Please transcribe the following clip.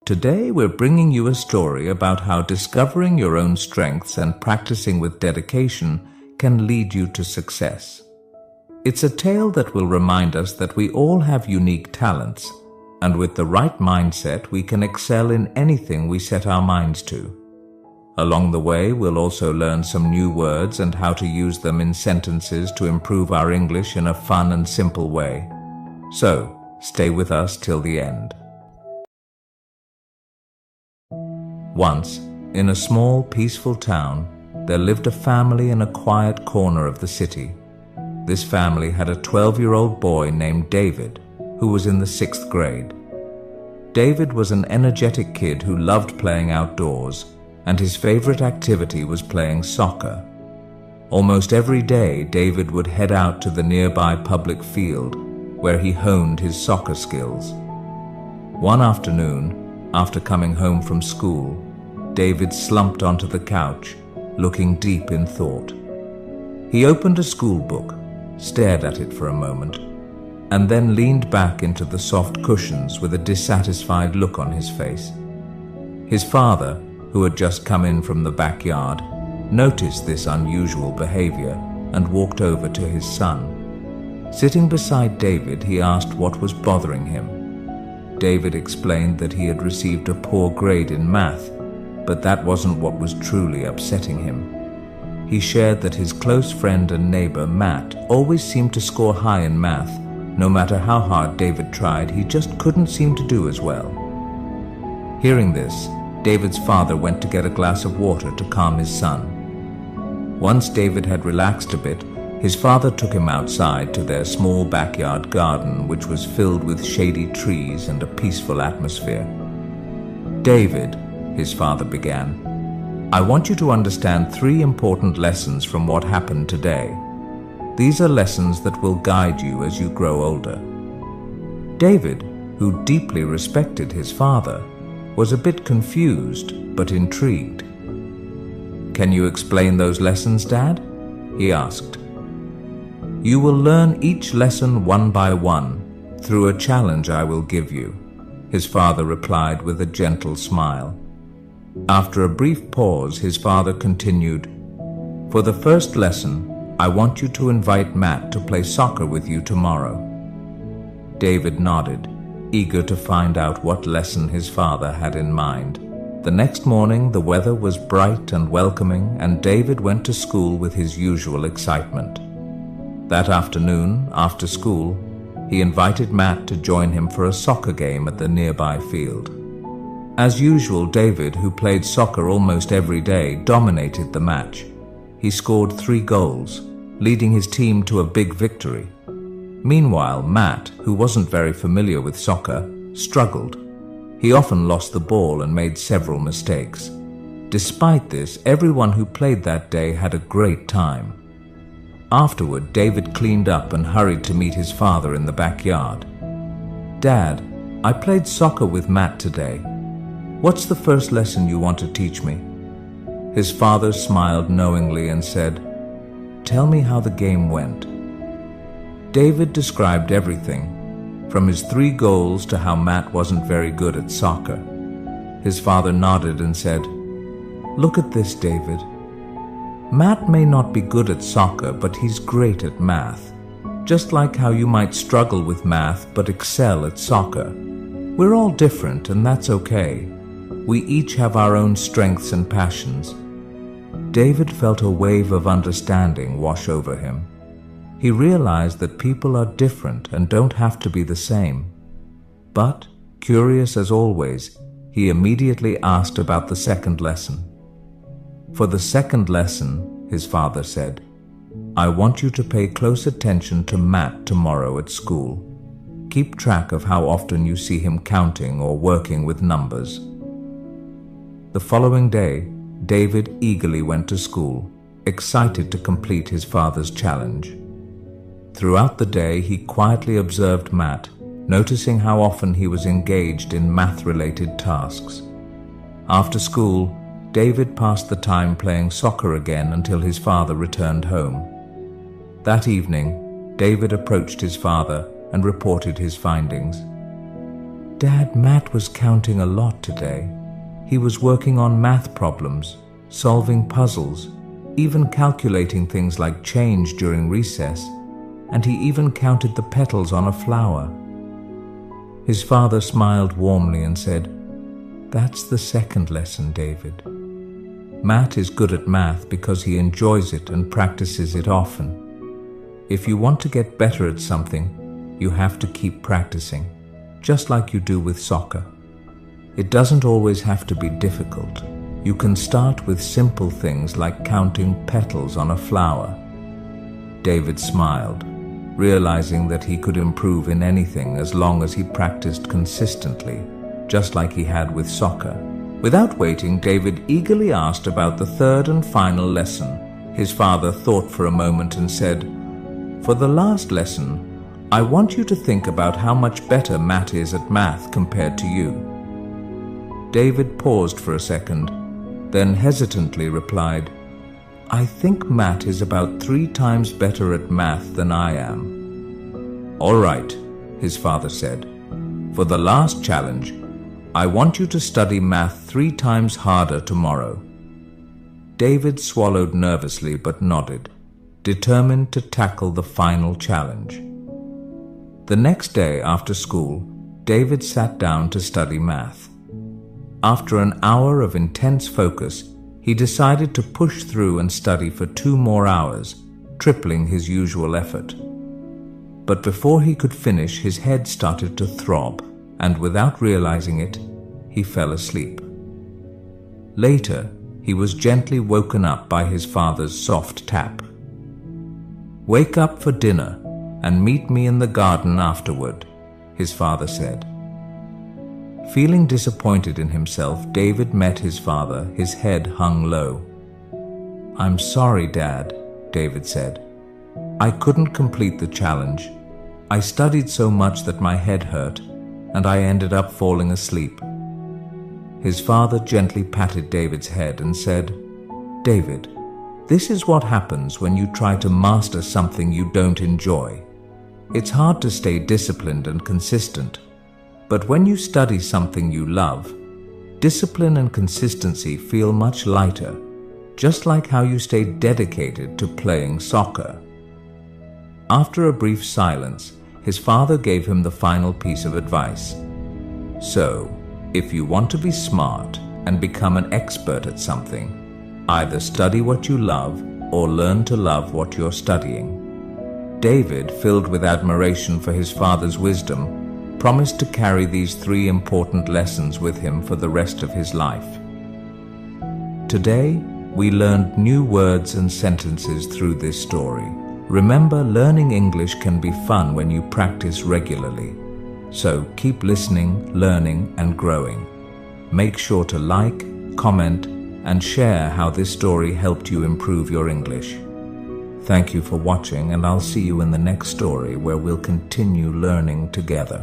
Today we're bringing you a story about how discovering your own strengths and practicing with dedication can lead you to success. It's a tale that will remind us that we all have unique talents, and with the right mindset we can excel in anything we set our minds to. Along the way, we'll also learn some new words and how to use them in sentences to improve our English in a fun and simple way. So, stay with us till the end. Once, in a small, peaceful town, there lived a family in a quiet corner of the city. This family had a 12-year-old boy named David, who was in the 6th grade. David was an energetic kid who loved playing outdoors, and his favorite activity was playing soccer. Almost every day, David would head out to the nearby public field, where he honed his soccer skills. One afternoon, after coming home from school, David slumped onto the couch, looking deep in thought. He opened a school book, stared at it for a moment, and then leaned back into the soft cushions with a dissatisfied look on his face. His father, who had just come in from the backyard, noticed this unusual behavior and walked over to his son. Sitting beside David, he asked what was bothering him. David explained that he had received a poor grade in math, but that wasn't what was truly upsetting him. He shared that his close friend and neighbor, Matt, always seemed to score high in math. No matter how hard David tried, he just couldn't seem to do as well. Hearing this, David's father went to get a glass of water to calm his son. Once David had relaxed a bit, his father took him outside to their small backyard garden, which was filled with shady trees and a peaceful atmosphere. "David," his father began, "I want you to understand 3 important lessons from what happened today. These are lessons that will guide you as you grow older." David, who deeply respected his father, was a bit confused but intrigued. "Can you explain those lessons, Dad?" he asked. "You will learn each lesson one by one through a challenge I will give you," his father replied with a gentle smile. After a brief pause, his father continued, "For the first lesson, I want you to invite Matt to play soccer with you tomorrow." David nodded, eager to find out what lesson his father had in mind. The next morning, the weather was bright and welcoming, and David went to school with his usual excitement. That afternoon, after school, he invited Matt to join him for a soccer game at the nearby field. As usual, David, who played soccer almost every day, dominated the match. He scored 3 goals, leading his team to a big victory. Meanwhile, Matt, who wasn't very familiar with soccer, struggled. He often lost the ball and made several mistakes. Despite this, everyone who played that day had a great time. Afterward, David cleaned up and hurried to meet his father in the backyard. "Dad, I played soccer with Matt today. What's the first lesson you want to teach me?" His father smiled knowingly and said, "Tell me how the game went." David described everything, from his 3 goals to how Matt wasn't very good at soccer. His father nodded and said, "Look at this, David. Matt may not be good at soccer, but he's great at math. Just like how you might struggle with math but excel at soccer. We're all different, and that's okay. We each have our own strengths and passions." David felt a wave of understanding wash over him. He realized that people are different and don't have to be the same. But, curious as always, he immediately asked about the second lesson. "For the second lesson," his father said, "I want you to pay close attention to Matt tomorrow at school. Keep track of how often you see him counting or working with numbers." The following day, David eagerly went to school, excited to complete his father's challenge. Throughout the day, he quietly observed Matt, noticing how often he was engaged in math-related tasks. After school, David passed the time playing soccer again until his father returned home. That evening, David approached his father and reported his findings. Dad, Matt was counting a lot today. He was working on math problems, solving puzzles, even calculating things like change during recess, and he even counted the petals on a flower. His father smiled warmly and said, "That's the second lesson, David. Matt is good at math because he enjoys it and practices it often. If you want to get better at something, you have to keep practicing, just like you do with soccer. It doesn't always have to be difficult. You can start with simple things like counting petals on a flower." David smiled, realizing that he could improve in anything as long as he practiced consistently, just like he had with soccer. Without waiting, David eagerly asked about the third and final lesson. His father thought for a moment and said, "For the last lesson, I want you to think about how much better Matt is at math compared to you." David paused for a second, then hesitantly replied, "I think Matt is about 3 times better at math than I am." "All right," his father said. "For the last challenge, I want you to study math 3 times harder tomorrow." David swallowed nervously but nodded, determined to tackle the final challenge. The next day after school, David sat down to study math. After an hour of intense focus, he decided to push through and study for 2 more hours, tripling his usual effort. But before he could finish, his head started to throb, and without realizing it, he fell asleep. Later, he was gently woken up by his father's soft tap. "Wake up for dinner and meet me in the garden afterward," his father said. Feeling disappointed in himself, David met his father, his head hung low. "I'm sorry, Dad," David said. "I couldn't complete the challenge. I studied so much that my head hurt, and I ended up falling asleep." His father gently patted David's head and said, "David, this is what happens when you try to master something you don't enjoy. It's hard to stay disciplined and consistent. But when you study something you love, discipline and consistency feel much lighter, just like how you stay dedicated to playing soccer." After a brief silence, his father gave him the final piece of advice. "So, if you want to be smart and become an expert at something, either study what you love or learn to love what you're studying." David, filled with admiration for his father's wisdom, promised to carry these 3 important lessons with him for the rest of his life. Today, we learned new words and sentences through this story. Remember, learning English can be fun when you practice regularly. So keep listening, learning, and growing. Make sure to like, comment, and share how this story helped you improve your English. Thank you for watching, and I'll see you in the next story where we'll continue learning together.